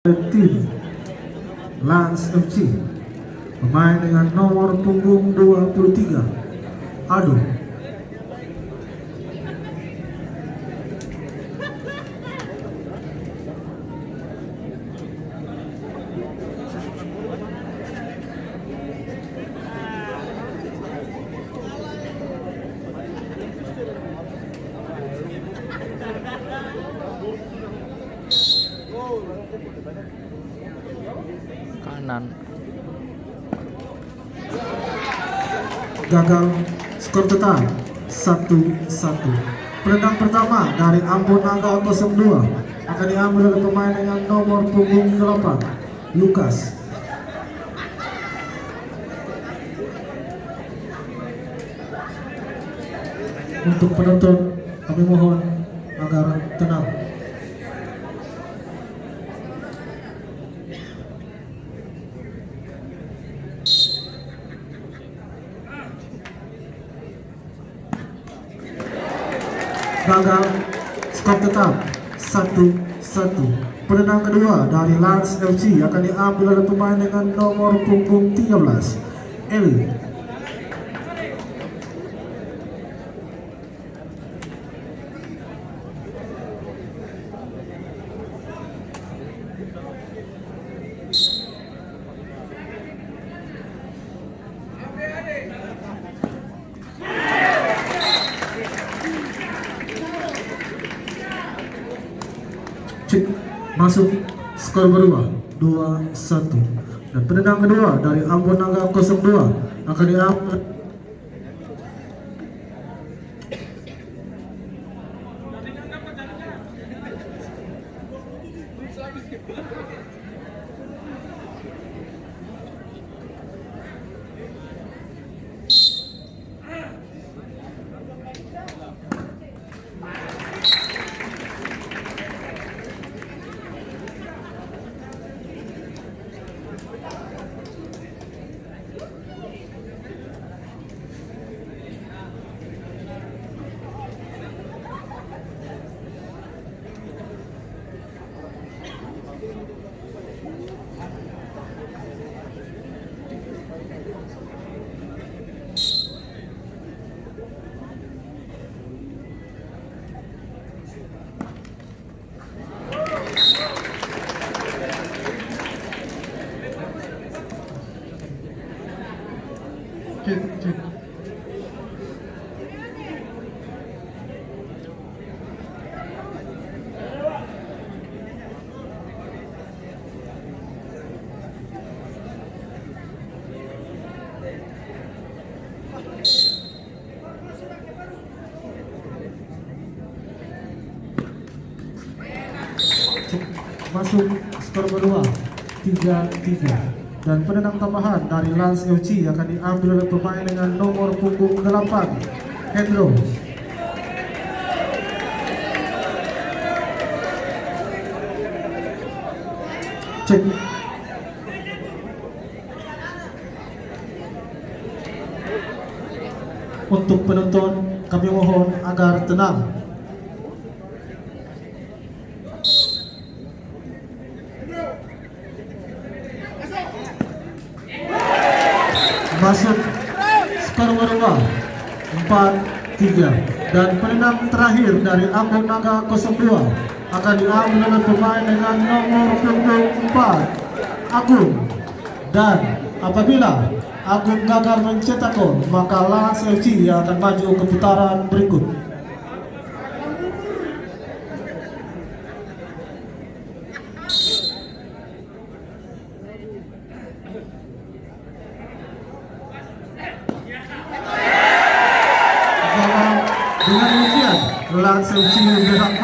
tim Lans FC, pemain dengan nomor punggung 23 Aldo. Kanan Gagal, skor total 1-1. Penendang pertama dari Ambon Naga 02 akan diambil oleh pemain dengan nomor punggung 8 Lukas. Untuk penonton kami mohon agar tenang. Gagal, skor tetap 1-1. Penendang kedua dari Lans FC akan diambil oleh pemain dengan nomor punggung 13 Eli. Cek, masuk, skor berubah 2-1. Dan penendang kedua dari Ambon Naga 02 akan diambil cek. Masuk, skor berubah 3-3. Dan penendang tambahan dari Lans FC akan diambil oleh pemain dengan nomor punggung 8 Hendro. Cek. Untuk penonton kami mohon agar tenang. Masuk, skor berubah 4-3. Dan penendang terakhir dari Ambon Naga 02 akan diambil oleh pemain dengan nomor punggung 4 Agung. Dan apabila Agung gagal mencetak gol, maka Lans FC akan maju ke putaran berikut. Dengan demikian, Lans FC berhak